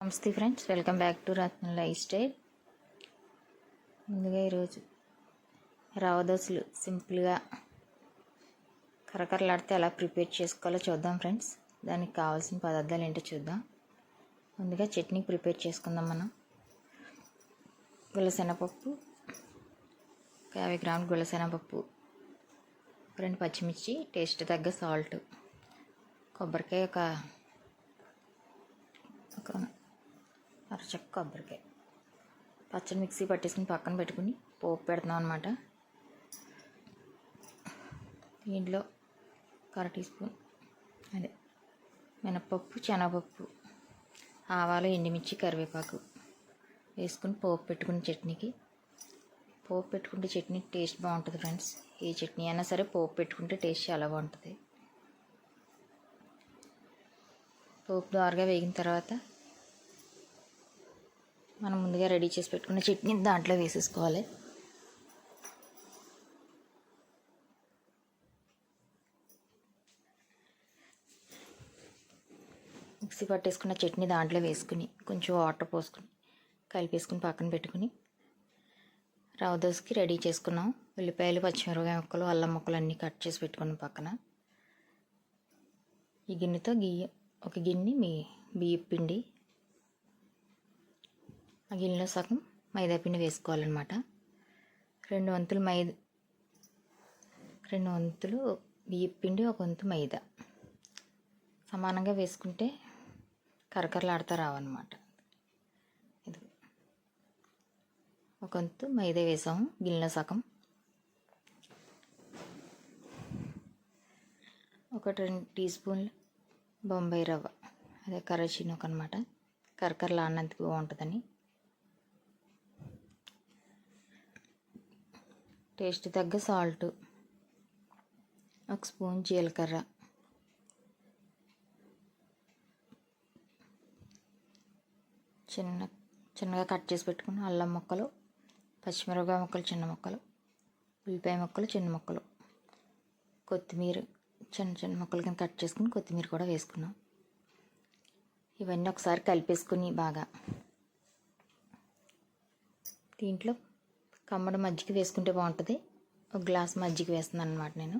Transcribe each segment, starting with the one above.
నమస్తే friends, welcome back to Ratna life style. ముందుగా ఈరోజు రవ్వ దోశలు సింపుల్గా కరకరలాడితే ఎలా ప్రిపేర్ చేసుకోవాలో చూద్దాం ఫ్రెండ్స్. దానికి కావాల్సిన పదార్థాలు ఏంటో చూద్దాం. ముందుగా చట్నీ ప్రిపేర్ చేసుకుందాం. మనం గులశనగపప్పు, 50 గ్రాముల గులశనగపప్పు, 2 పచ్చిమిర్చి, టేస్ట్ తగ్గ సాల్ట్, కొబ్బరికాయ ఒక అరచక్క కొబ్బరికాయ, పచ్చడి మిక్సీ పట్టేసుకుని పక్కన పెట్టుకుని పోపు పెడుతున్నాం అనమాట. దీంట్లో 1 టీ స్పూన్ అదే మినపప్పు, శనగపప్పు, ఆవాలు, ఎండుమిర్చి, కరివేపాకు వేసుకుని పోపు పెట్టుకుని చట్నీకి. పోపు పెట్టుకుంటే చట్నీ టేస్ట్ బాగుంటుంది ఫ్రెండ్స్. ఏ చట్నీ అయినా సరే పోపు పెట్టుకుంటే టేస్ట్ చాలా బాగుంటుంది. పోపు దోరగా వేగిన తర్వాత మనం ముందుగా రెడీ చేసి పెట్టుకున్న చట్నీ దాంట్లో వేసేసుకోవాలి. మిక్సీ పట్టేసుకున్న చట్నీ దాంట్లో వేసుకుని కొంచెం వాటర్ పోసుకుని కలిపేసుకుని పక్కన పెట్టుకుని రవ్వ దోశకి రెడీ చేసుకున్నాం. ఉల్లిపాయలు, పచ్చిమిరపకాయ ముక్కలు, అల్లం ముక్కలు అన్నీ కట్ చేసి పెట్టుకున్నాం పక్కన. ఈ గిన్నెతో ఒక గిన్నె బియ్యం పిండి, ఆ గిన్నెలో సగం మైదా పిండి వేసుకోవాలన్నమాట. 2 వంతులు బియ్యం పిండి, 1 వంతు మైదా సమానంగా వేసుకుంటే కరకరలాడుతూ రావన్నమాట. ఇది 1 వంతు మైదా వేసాము గిన్నెలో సగం. 2 టీ స్పూన్లు బొంబాయి రవ్వ, అదే కరచీనోక అనమాట, కరకరలాడినందుకు బాగుంటుందని. టేస్ట్ తగ్గ సాల్ట్, 1 స్పూన్ జీలకర్ర, చిన్నగా కట్ చేసి పెట్టుకున్న అల్లం ముక్కలు, పచ్చిమిరపకాయ ముక్కలు చిన్న ముక్కలు, ఉల్లిపాయ ముక్కలు చిన్న ముక్కలు, కొత్తిమీర చిన్న ముక్కలు కింద కట్ చేసుకుని కొత్తిమీర కూడా వేసుకున్నాం. ఇవన్నీ ఒకసారి కలిపేసుకుని బాగా దీంట్లో కమ్మడి మజ్జిగ వేసుకుంటే బాగుంటుంది. 1 గ్లాస్ మజ్జిగ వేస్తున్నాను అనమాట నేను.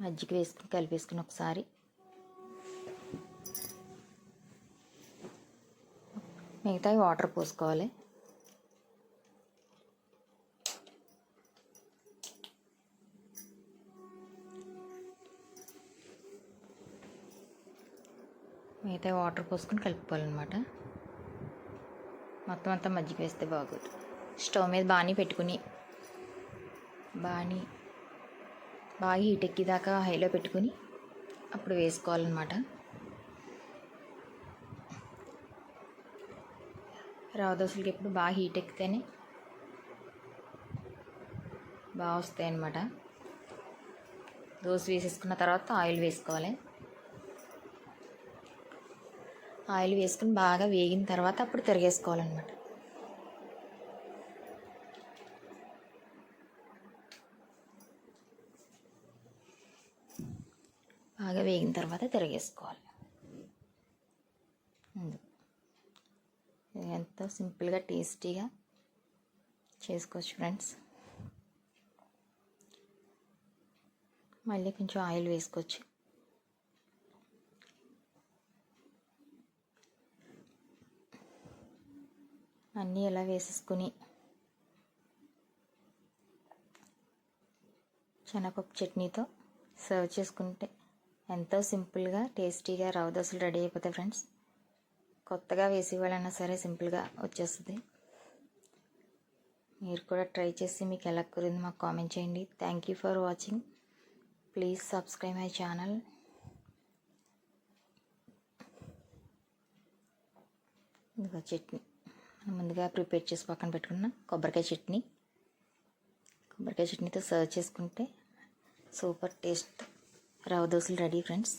మజ్జిగ వేసుకుని కలిపేసుకుని ఒకసారి మిగతావి వాటర్ పోసుకోవాలి. మిగతా వాటర్ పోసుకొని కలుపుకోవాలన్నమాట. మొత్తం అంతా మజ్జిగ వేస్తే బాగోదు. స్టవ్ మీద బాణీ పెట్టుకుని బాగా హీట్ ఎక్కిదాకా హైలో పెట్టుకుని అప్పుడు వేసుకోవాలన్నమాట. రవ్వ దోశలకి ఎప్పుడు బాగా హీట్ ఎక్కితేనే బాగా వస్తాయి అన్నమాట. దోశ వేసేసుకున్న తర్వాత ఆయిల్ వేసుకోవాలి. ఆయిల్ వేసుకుని బాగా వేగిన తర్వాత అప్పుడు తిరగేసుకోవాలన్నమాట. బాగా వేగిన తర్వాత తిరగేసుకోవాలి. ఎంతో సింపుల్గా టేస్టీగా చేసుకోవచ్చు ఫ్రెండ్స్. మళ్ళీ కొంచెం ఆయిల్ వేసుకోవచ్చు. అన్నీ ఇలా వేసేసుకుని శనగపప్పు చట్నీతో సర్వ్ చేసుకుంటే ఎంతో సింపుల్గా టేస్టీగా రవ్వ దోశలు రెడీ అయిపోతాయి ఫ్రెండ్స్. కొత్తగా వేసేవాళ్ళైనా సరే సింపుల్గా వచ్చేస్తుంది. మీరు కూడా ట్రై చేసి మీకు ఎలా కుదిరింది మాకు కామెంట్ చేయండి. Thank you for watching. Please subscribe my channel. ఇదిగో చట్నీ ముందుగా ప్రిపేర్ చేసి పక్కన పెట్టుకున్న కొబ్బరికాయ చట్నీతో సర్వ్ చేసుకుంటే సూపర్ టేస్ట్ రవ్వ దోశలు ready friends.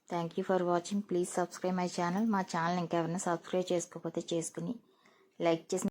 Thank you for watching. Please subscribe my channel. మా ఛానల్ ఇంకెవరైనా సబ్స్క్రైబ్ చేసుకోకపోతే చేసుకుని లైక్ చేసి